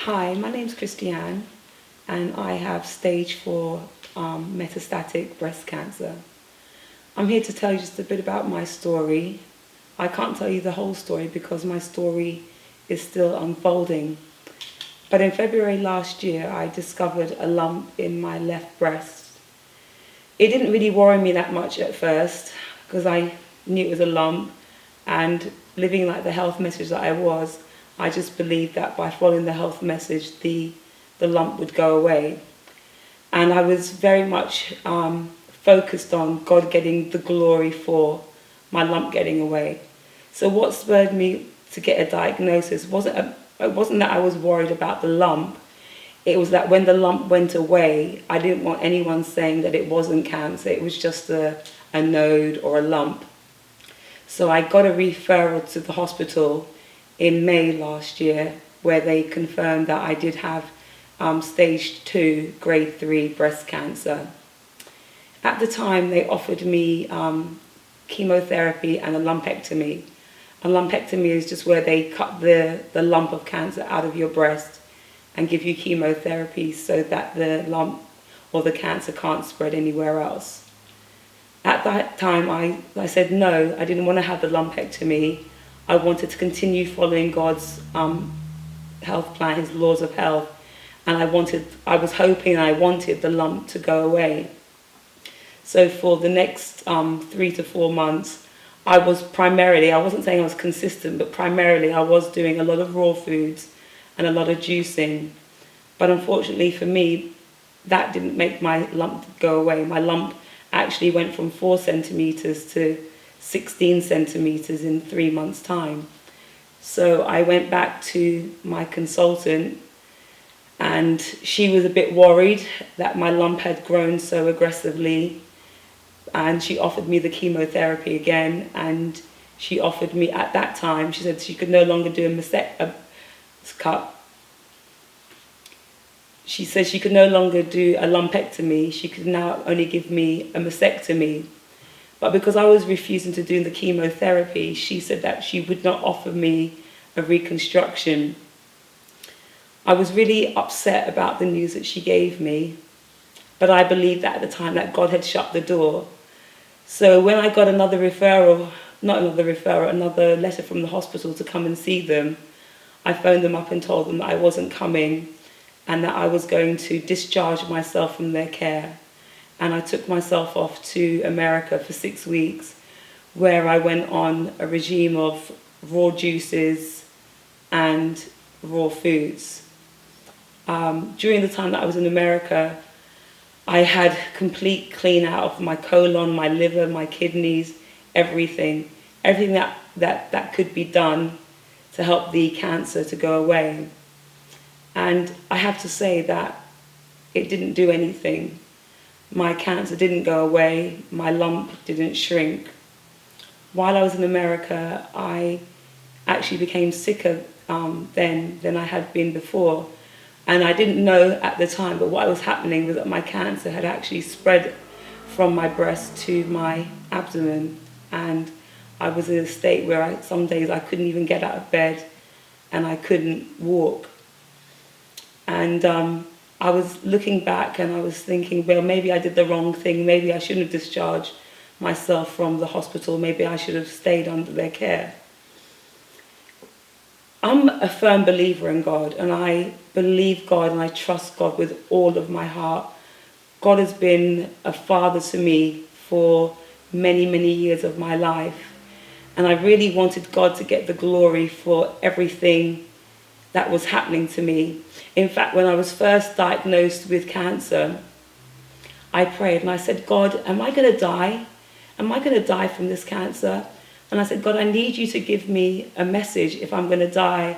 Hi, my name's Christianne, and I have stage 4 metastatic breast cancer. I'm here to tell you just a bit about my story. I can't tell you the whole story because my story is still unfolding. But in February last year, I discovered a lump in my left breast. It didn't really worry me that much at first because I knew it was a lump, and living like the health message that I was, I just believed that by following the health message, the lump would go away. And I was very much focused on God getting the glory for my lump getting away. So what spurred me to get a diagnosis it wasn't that I was worried about the lump. It was that when the lump went away, I didn't want anyone saying that it wasn't cancer. It was just a node or a lump. So I got a referral to the hospital in May last year, where they confirmed that I did have stage 2, grade 3 breast cancer. At the time, they offered me chemotherapy and a lumpectomy. A lumpectomy is just where they cut the lump of cancer out of your breast and give you chemotherapy so that the lump or the cancer can't spread anywhere else. At that time, I said no, I didn't want to have the lumpectomy. I wanted to continue following God's health plan, his laws of health, and I wanted the lump to go away. So for the next 3 to 4 months, I wasn't saying I was consistent, but primarily I was doing a lot of raw foods and a lot of juicing. But unfortunately for me, that didn't make my lump go away. My lump actually went from 4 centimeters to 16 centimeters in 3 months' time. So I went back to my consultant, and she was a bit worried that my lump had grown so aggressively, and she offered me the chemotherapy again, and she offered me, at that time, she said she could no longer do She said she could no longer do a lumpectomy, she could now only give me a mastectomy. But because I was refusing to do the chemotherapy, she said that she would not offer me a reconstruction. I was really upset about the news that she gave me, but I believed that at the time that God had shut the door. So when I got another letter from the hospital to come and see them, I phoned them up and told them that I wasn't coming and that I was going to discharge myself from their care. And I took myself off to America for 6 weeks, where I went on a regime of raw juices and raw foods. During the time that I was in America, I had complete clean out of my colon, my liver, my kidneys, everything that could be done to help the cancer to go away. And I have to say that it didn't do anything. My cancer didn't go away, my lump didn't shrink. While I was in America, I actually became sicker than I had been before. And I didn't know at the time, but what was happening was that my cancer had actually spread from my breast to my abdomen. And I was in a state where some days I couldn't even get out of bed and I couldn't walk. And I was looking back and I was thinking, well, maybe I did the wrong thing. Maybe I shouldn't have discharged myself from the hospital. Maybe I should have stayed under their care. I'm a firm believer in God, and I believe God and I trust God with all of my heart. God has been a father to me for many, many years of my life. And I really wanted God to get the glory for everything that was happening to me. In fact, when I was first diagnosed with cancer, I prayed and I said, God, am I going to die? Am I going to die from this cancer? And I said, God, I need you to give me a message if I'm going to die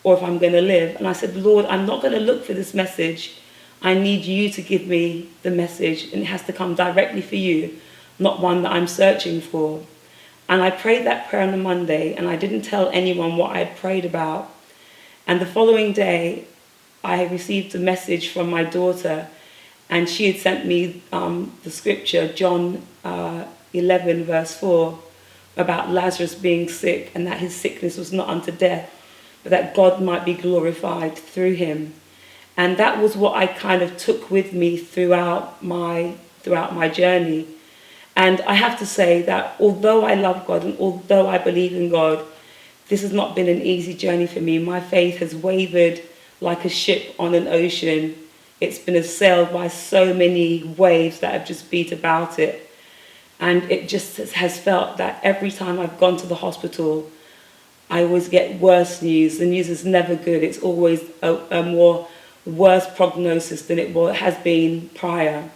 or if I'm going to live. And I said, Lord, I'm not going to look for this message. I need you to give me the message, and it has to come directly for you, not one that I'm searching for. And I prayed that prayer on a Monday, and I didn't tell anyone what I had prayed about. And the following day, I received a message from my daughter, and she had sent me the scripture, John 11, verse 4, about Lazarus being sick and that his sickness was not unto death, but that God might be glorified through him. And that was what I kind of took with me throughout my journey. And I have to say that although I love God and although I believe in God, this has not been an easy journey for me. My faith has wavered like a ship on an ocean. It's been assailed by so many waves that have just beat about it. And it just has felt that every time I've gone to the hospital, I always get worse news. The news is never good. It's always a more worse prognosis than it has been prior.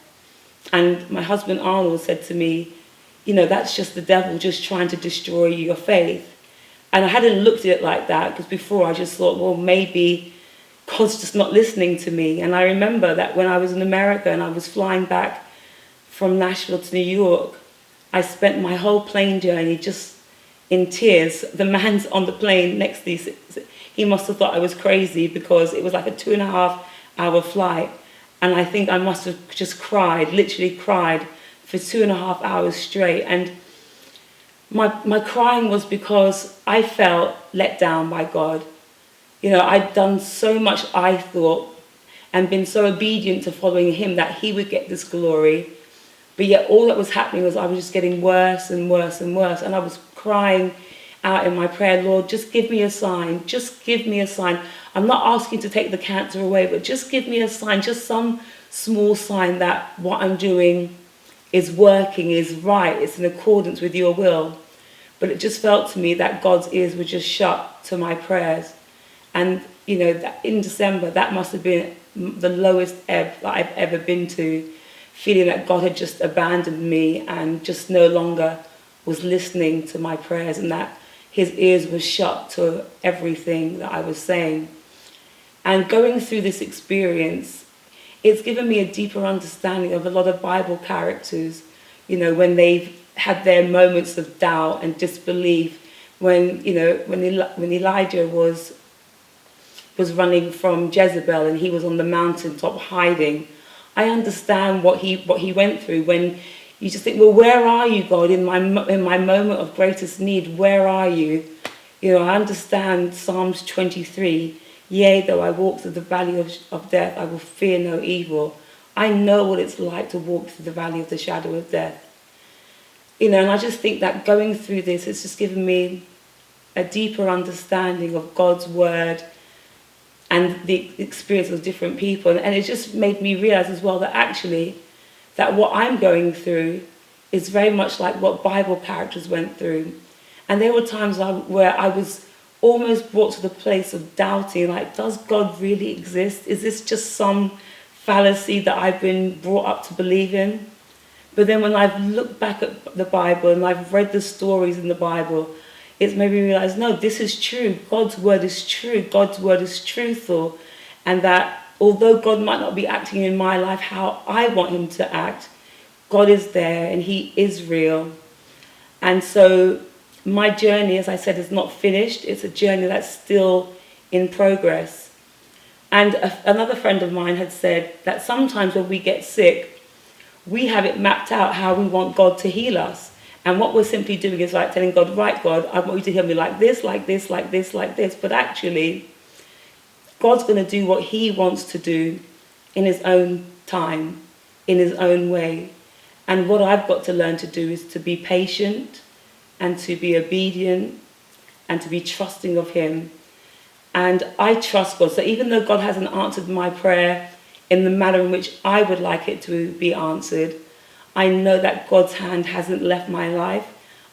And my husband Arnold said to me, that's just the devil just trying to destroy your faith. And I hadn't looked at it like that, because before I just thought, well, maybe God's just not listening to me. And I remember that when I was in America and I was flying back from Nashville to New York, I spent my whole plane journey just in tears. The man on the plane next to me, he must have thought I was crazy, because it was like a 2.5-hour flight. And I think I must have just literally cried for 2.5 hours straight. And my crying was because I felt let down by God. I'd done so much, I thought, and been so obedient to following him that he would get this glory. But yet all that was happening was I was just getting worse and worse and worse. And I was crying out in my prayer, Lord, just give me a sign. Just give me a sign. I'm not asking to take the cancer away, but just give me a sign, just some small sign that what I'm doing is working, is right, it's in accordance with your will. But it just felt to me that God's ears were just shut to my prayers. And, that in December, that must have been the lowest ebb that I've ever been to, feeling that God had just abandoned me and just no longer was listening to my prayers, and that his ears were shut to everything that I was saying. And going through this experience, it's given me a deeper understanding of a lot of Bible characters, when they've had their moments of doubt and disbelief, when Elijah was running from Jezebel and he was on the mountaintop hiding. I understand what he went through, when you just think, well, where are you, God, in my moment of greatest need? Where are you? I understand Psalms 23. Yea, though I walk through the valley of death, I will fear no evil. I know what it's like to walk through the valley of the shadow of death. And I just think that going through this, it's just given me a deeper understanding of God's word and the experience of different people. And it just made me realize as well that actually, that what I'm going through is very much like what Bible characters went through. And there were times where I was almost brought to the place of doubting, like, does God really exist? Is this just some fallacy that I've been brought up to believe in? But then when I've looked back at the Bible and I've read the stories in the Bible, it's made me realize, no, this is true. God's word is true. God's word is truthful. And that although God might not be acting in my life how I want him to act, God is there and he is real. And so my journey, as I said, is not finished. It's a journey that's still in progress. And another friend of mine had said that sometimes when we get sick, we have it mapped out how we want God to heal us. And what we're simply doing is like telling God, right, God, I want you to heal me like this, like this, like this, like this. But actually, God's going to do what he wants to do in his own time, in his own way. And what I've got to learn to do is to be patient and to be obedient and to be trusting of him. And I trust God. So even though God hasn't answered my prayer in the manner in which I would like it to be answered, I know that God's hand hasn't left my life.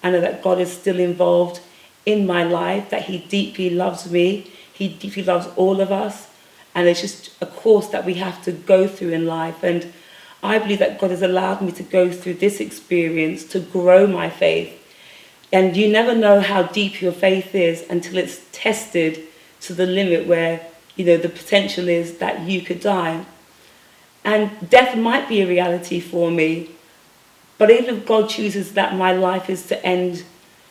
I know that God is still involved in my life, that he deeply loves me. He deeply loves all of us. And it's just a course that we have to go through in life. And I believe that God has allowed me to go through this experience to grow my faith. And you never know how deep your faith is until it's tested to the limit where, the potential is that you could die. And death might be a reality for me. But even if God chooses that my life is to end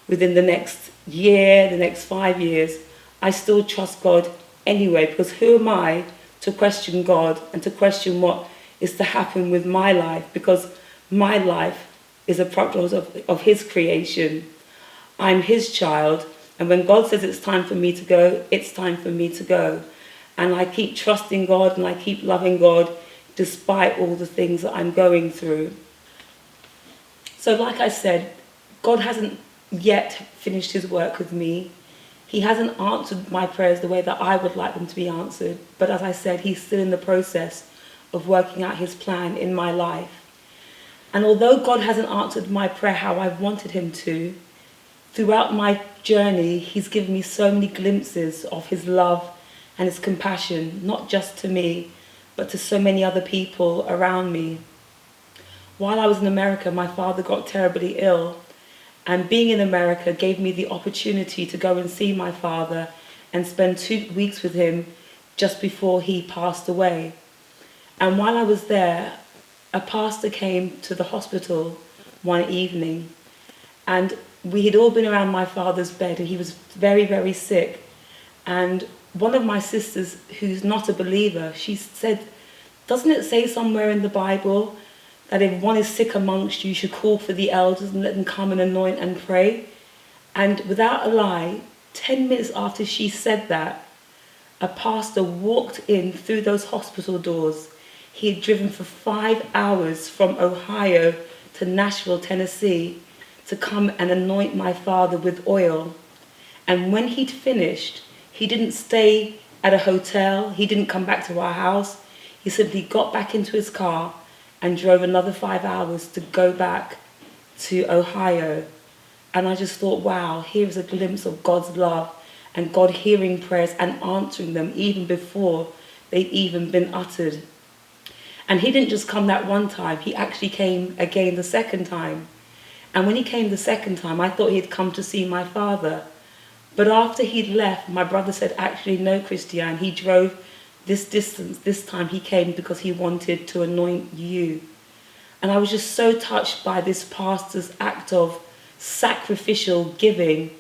within the next year, the next 5 years, I still trust God anyway, because who am I to question God and to question what is to happen with my life? Because my life is a product of his creation. I'm his child, And when God says it's time for me to go, it's time for me to go. And I keep trusting God and I keep loving God despite all the things that I'm going through. So like I said, God hasn't yet finished his work with me. He hasn't answered my prayers the way that I would like them to be answered. But as I said, he's still in the process of working out his plan in my life. And although God hasn't answered my prayer how I wanted him to, throughout my journey, he's given me so many glimpses of his love and his compassion, not just to me, but to so many other people around me. While I was in America, my father got terribly ill, and being in America gave me the opportunity to go and see my father and spend 2 weeks with him just before he passed away. And while I was there, a pastor came to the hospital one evening, and we had all been around my father's bed, and he was very, very sick. And one of my sisters, who's not a believer, she said, "Doesn't it say somewhere in the Bible that if one is sick amongst you, you should call for the elders and let them come and anoint and pray?" And without a lie, 10 minutes after she said that, a pastor walked in through those hospital doors. He had driven for 5 hours from Ohio to Nashville, Tennessee, to come and anoint my father with oil. And when he'd finished, he didn't stay at a hotel. He didn't come back to our house. He simply got back into his car and drove another 5 hours to go back to Ohio. And I just thought, wow, here is a glimpse of God's love and God hearing prayers and answering them even before they'd even been uttered. And he didn't just come that one time, he actually came again the second time. And when he came the second time, I thought he'd come to see my father. But after he'd left, my brother said, "Actually, no, Christianne, he drove this distance. This time he came because he wanted to anoint you." And I was just so touched by this pastor's act of sacrificial giving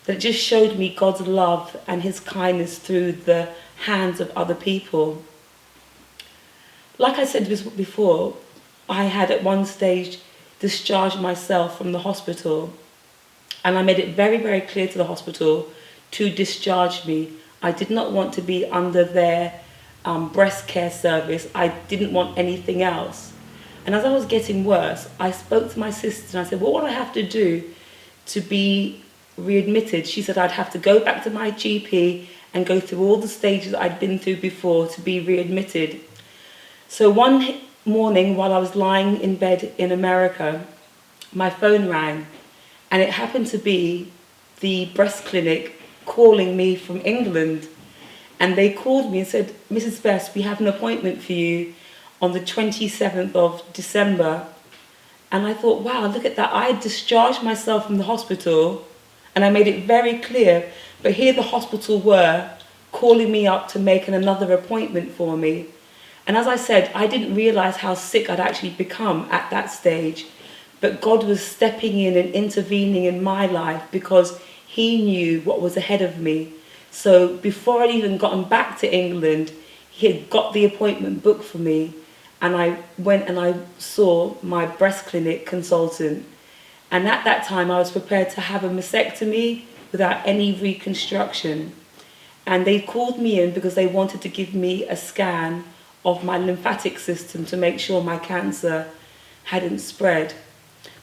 that just showed me God's love and his kindness through the hands of other people. Like I said before, I had at one stage discharged myself from the hospital, and I made it very, very clear to the hospital to discharge me. I did not want to be under their breast care service. I didn't want anything else. And as I was getting worse, I spoke to my sister and I said, "What would I have to do to be readmitted?" She said I'd have to go back to my GP and go through all the stages I'd been through before to be readmitted. So one morning while I was lying in bed in America, my phone rang, and it happened to be the breast clinic calling me from England. And they called me and said, "Mrs. Best, we have an appointment for you on the 27th of December. And I thought, wow, look at that. I discharged myself from the hospital and I made it very clear. But here the hospital were calling me up to make another appointment for me. And as I said, I didn't realize how sick I'd actually become at that stage. But God was stepping in and intervening in my life because he knew what was ahead of me. So before I'd even gotten back to England, he had got the appointment booked for me. And I went and I saw my breast clinic consultant. And at that time, I was prepared to have a mastectomy without any reconstruction. And they called me in because they wanted to give me a scan of my lymphatic system to make sure my cancer hadn't spread.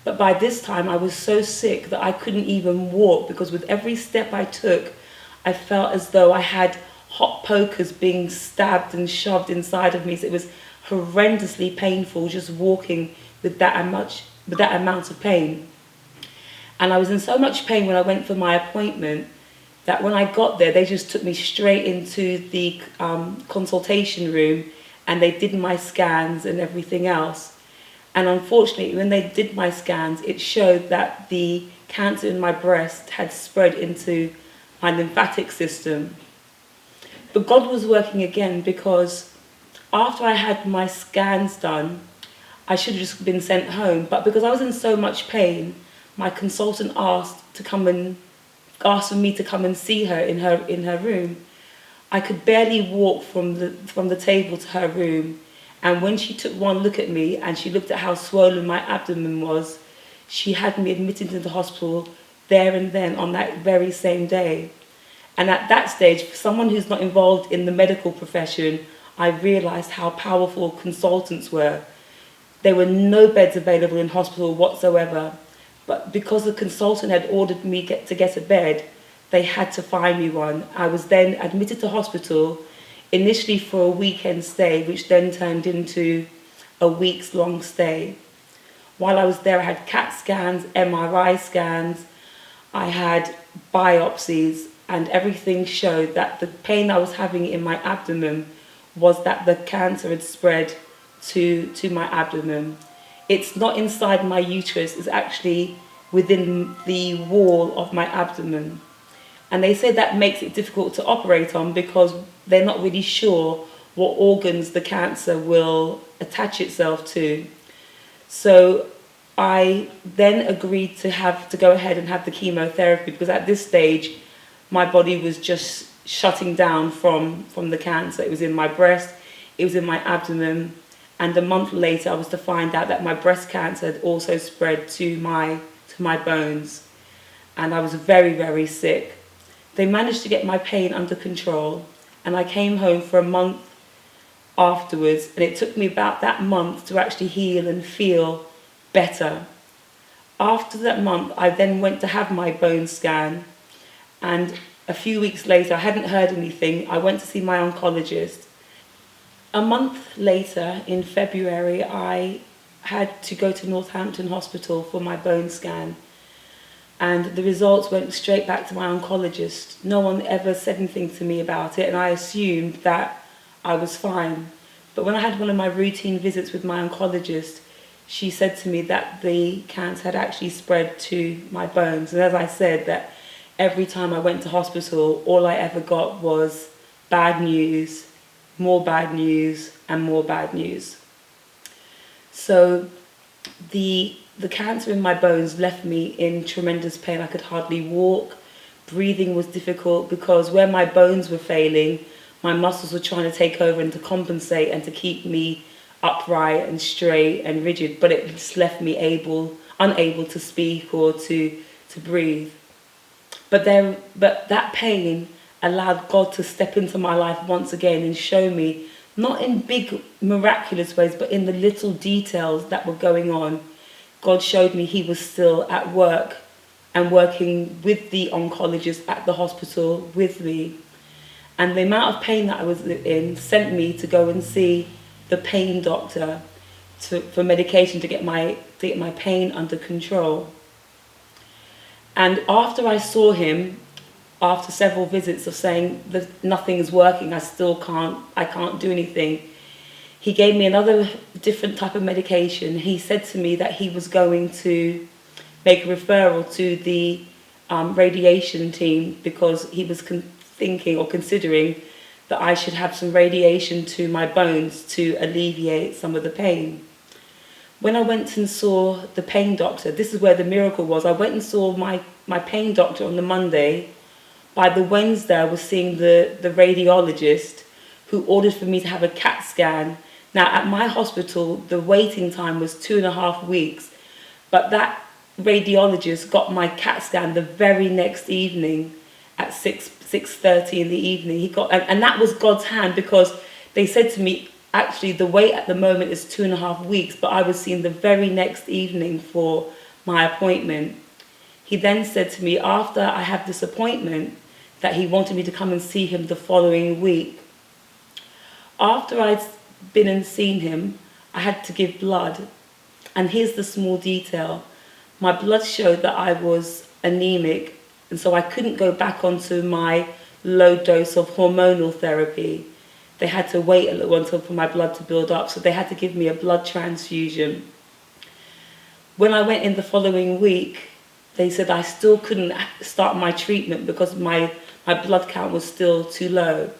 But by this time, I was so sick that I couldn't even walk, because with every step I took, I felt as though I had hot pokers being stabbed and shoved inside of me. So it was horrendously painful just walking with that amount of pain. And I was in so much pain when I went for my appointment that when I got there, they just took me straight into the consultation room, and they did my scans and everything else. And unfortunately, when they did my scans, it showed that the cancer in my breast had spread into my lymphatic system. But God was working again, because after I had my scans done, I should have just been sent home. But because I was in so much pain, my consultant asked for me to come and see her in her room. I could barely walk from the table to her room. And when she took one look at me and she looked at how swollen my abdomen was, she had me admitted into the hospital there and then on that very same day. And at that stage, for someone who's not involved in the medical profession, I realised how powerful consultants were. There were no beds available in hospital whatsoever, but because the consultant had ordered me to get a bed, they had to find me one. I was then admitted to hospital, initially for a weekend stay, which then turned into a week's long stay. While I was there, I had CAT scans, MRI scans, I had biopsies, and everything showed that the pain I was having in my abdomen was that the cancer had spread to my abdomen. It's not inside my uterus, it's actually within the wall of my abdomen. And they say that makes it difficult to operate on because they're not really sure what organs the cancer will attach itself to. So I then agreed to go ahead and have the chemotherapy because at this stage my body was just shutting down from the cancer. It was in my breast, it was in my abdomen, and a month later I was to find out that my breast cancer had also spread to my bones, and I was very, very sick. They managed to get my pain under control, and I came home for a month afterwards, and it took me about that month to actually heal and feel better. After that month, I then went to have my bone scan, and a few weeks later, I hadn't heard anything. I went to see my oncologist. A month later, in February, I had to go to Northampton Hospital for my bone scan, and the results went straight back to my oncologist. No one ever said anything to me about it, and I assumed that I was fine. But when I had one of my routine visits with my oncologist, she said to me that the cancer had actually spread to my bones. And as I said, that every time I went to hospital, all I ever got was bad news, more bad news, and more bad news. So the cancer in my bones left me in tremendous pain. I could hardly walk. Breathing was difficult because where my bones were failing, my muscles were trying to take over and to compensate and to keep me upright and straight and rigid, but it just left me unable to speak or to breathe. But that pain allowed God to step into my life once again and show me, not in big miraculous ways, but in the little details that were going on. God showed me he was still at work and working with the oncologist at the hospital with me. And the amount of pain that I was in sent me to go and see the pain doctor for medication to get my pain under control. And after I saw him, after several visits of saying that nothing is working, I can't do anything, he gave me another different type of medication. He said to me that he was going to make a referral to the radiation team because he was thinking or considering that I should have some radiation to my bones to alleviate some of the pain. When I went and saw the pain doctor, this is where the miracle was. I went and saw my pain doctor on the Monday. By the Wednesday, I was seeing the radiologist who ordered for me to have a CAT scan. Now, at my hospital, the waiting time was 2.5 weeks, but that radiologist got my CAT scan the very next evening at 6:30 in the evening. And that was God's hand, because they said to me, actually, the wait at the moment is 2.5 weeks, but I was seen the very next evening for my appointment. He then said to me, after I have this appointment, that he wanted me to come and see him the following week. After I'd been and seen him, I had to give blood. And here's the small detail. My blood showed that I was anemic, and so I couldn't go back onto my low dose of hormonal therapy. They had to wait a little until for my blood to build up, so they had to give me a blood transfusion. When I went in the following week, they said I still couldn't start my treatment because my blood count was still too low.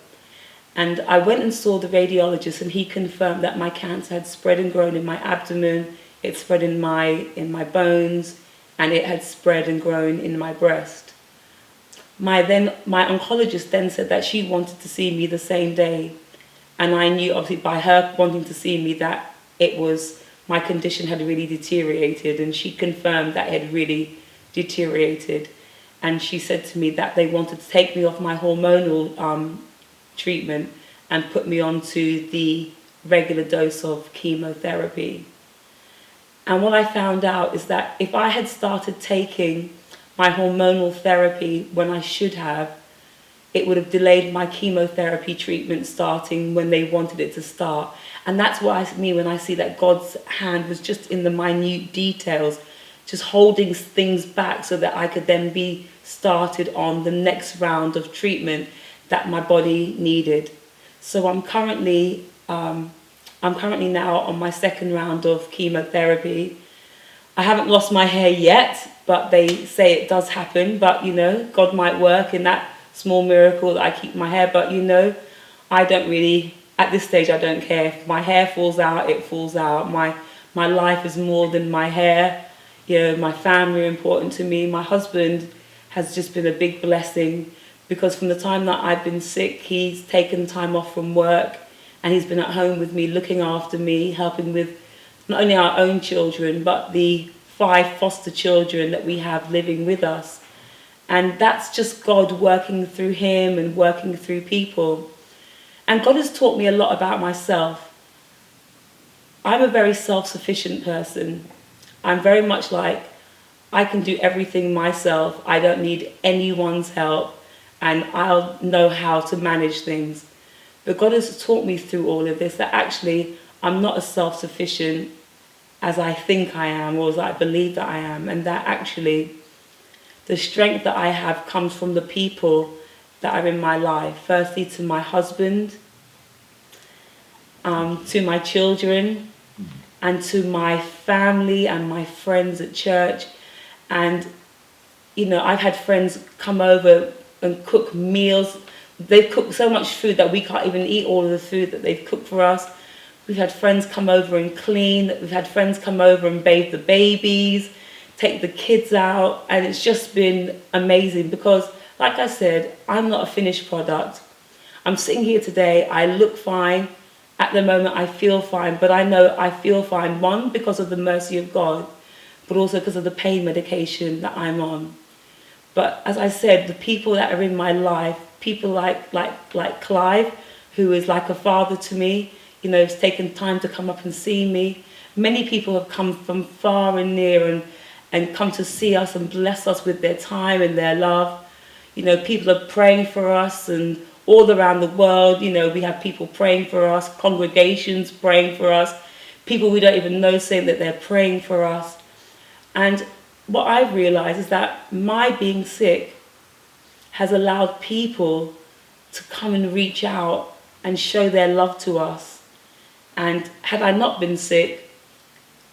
And I went and saw the radiologist, and he confirmed that my cancer had spread and grown in my abdomen, it spread in my bones, and it had spread and grown in my breast. My oncologist then said that she wanted to see me the same day. And I knew, obviously, by her wanting to see me, that my condition had really deteriorated, and she confirmed that it had really deteriorated. and she said to me that they wanted to take me off my hormonal treatment and put me onto the regular dose of chemotherapy. And what I found out is that if I had started taking my hormonal therapy when I should have, it would have delayed my chemotherapy treatment starting when they wanted it to start. And that's what I mean when I see that God's hand was just in the minute details, just holding things back so that I could then be started on the next round of treatment that my body needed. So I'm currently now on my second round of chemotherapy. I haven't lost my hair yet, but they say it does happen. But God might work in that small miracle that I keep my hair. But I don't really, at this stage, I don't care. If my hair falls out, it falls out. My life is more than my hair. My family are important to me. My husband has just been a big blessing, because from the time that I've been sick, he's taken time off from work and he's been at home with me, looking after me, helping with not only our own children, but the 5 foster children that we have living with us. And that's just God working through him and working through people. And God has taught me a lot about myself. I'm a very self-sufficient person. I'm very much like, I can do everything myself. I don't need anyone's help, and I'll know how to manage things. But God has taught me through all of this that actually I'm not as self-sufficient as I think I am, or as I believe that I am, and that actually the strength that I have comes from the people that are in my life. Firstly, to my husband, to my children, and to my family and my friends at church. And I've had friends come over and cook meals. They've cooked so much food that we can't even eat all of the food that they've cooked for us. We've had friends come over and clean. We've had friends come over and bathe the babies, take the kids out. And it's just been amazing because, like I said, I'm not a finished product. I'm sitting here today. I look fine. At the moment, I feel fine. But I know I feel fine, one, because of the mercy of God, but also because of the pain medication that I'm on. But as I said, the people that are in my life, people like Clive, who is like a father to me, has taken time to come up and see me. Many people have come from far and near and come to see us and bless us with their time and their love. People are praying for us, and all around the world, we have people praying for us, congregations praying for us, people we don't even know saying that they're praying for us. And what I've realized is that my being sick has allowed people to come and reach out and show their love to us. And had I not been sick,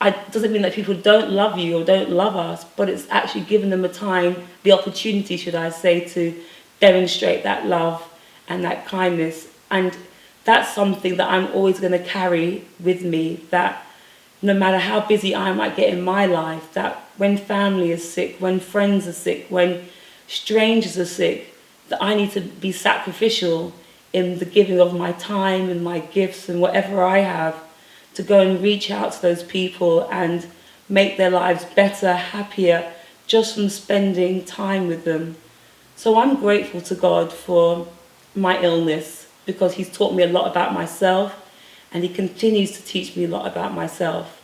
it doesn't mean that people don't love you or don't love us, but it's actually given them the opportunity, should I say, to demonstrate that love and that kindness. And that's something that I'm always going to carry with me, that no matter how busy I might get in my life, that when family is sick, when friends are sick, when strangers are sick, that I need to be sacrificial in the giving of my time and my gifts and whatever I have to go and reach out to those people and make their lives better, happier, just from spending time with them. So I'm grateful to God for my illness, because he's taught me a lot about myself, and he continues to teach me a lot about myself.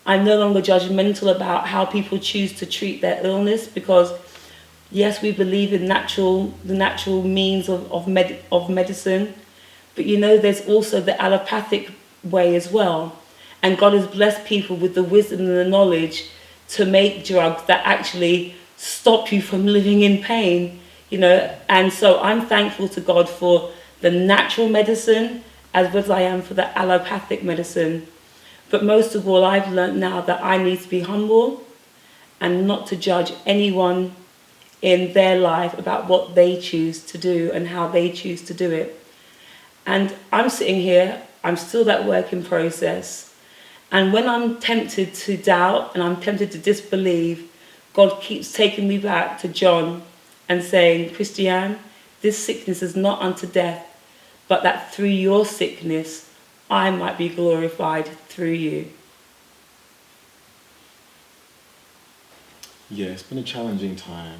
I'm no longer judgmental about how people choose to treat their illness, because yes, we believe in the natural means of medicine, but there's also the allopathic way as well. And God has blessed people with the wisdom and the knowledge to make drugs that actually stop you from living in pain, And so I'm thankful to God for the natural medicine as well as I am for the allopathic medicine. But most of all, I've learned now that I need to be humble and not to judge anyone in their life about what they choose to do and how they choose to do it. And I'm sitting here, I'm still that work in process. And when I'm tempted to doubt and I'm tempted to disbelieve, God keeps taking me back to John and saying, Christianne, this sickness is not unto death, but that through your sickness, I might be glorified through you. Yeah, it's been a challenging time.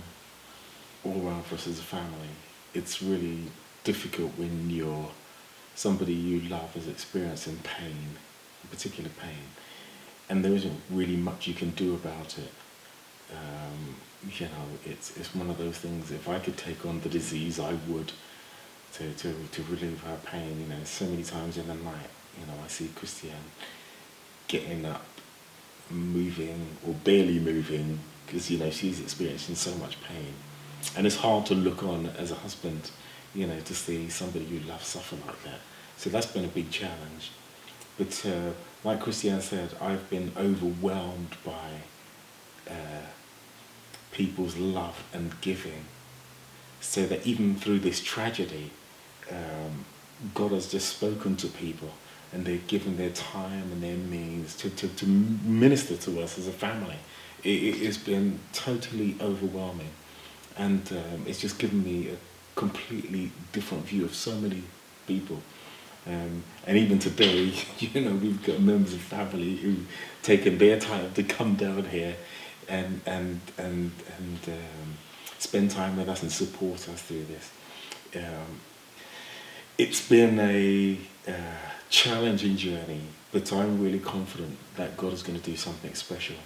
all around for us as a family. It's really difficult when you're somebody you love is experiencing pain, particular pain, and there isn't really much you can do about it. It's one of those things. If I could take on the disease, I would to relieve her pain. So many times in the night, I see Christianne getting up, moving or barely moving because she's experiencing so much pain, and it's hard to look on as a husband, to see somebody you love suffer like that. So that's been a big challenge. But like Christianne said, I've been overwhelmed by people's love and giving, so that even through this tragedy, God has just spoken to people, and they've given their time and their means to minister to us as a family. It's been totally overwhelming, and it's just given me a completely different view of so many people. And even today, we've got members of family who've taken their time to come down here and spend time with us and support us through this. It's been a challenging journey, but I'm really confident that God is going to do something special.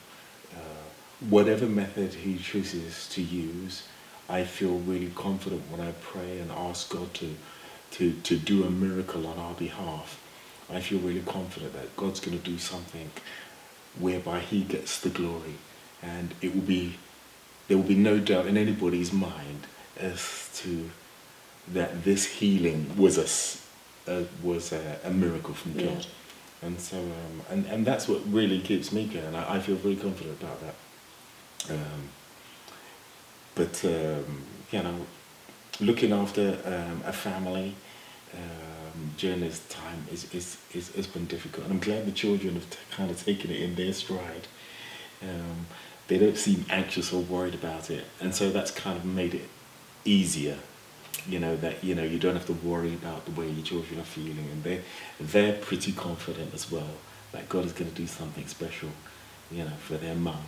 Whatever method He chooses to use, I feel really confident when I pray and ask God to do a miracle on our behalf. I feel really confident that God's going to do something whereby He gets the glory, and there will be no doubt in anybody's mind as to that this healing was a miracle from God. Yeah. And so and that's what really keeps me going. I feel very confident about that. Looking after a family during this time is been difficult, and I'm glad the children have kind of taken it in their stride. They don't seem anxious or worried about it, and so that's kind of made it easier. That you don't have to worry about the way your children are feeling, and they're pretty confident as well that God is going to do something special, for their mum.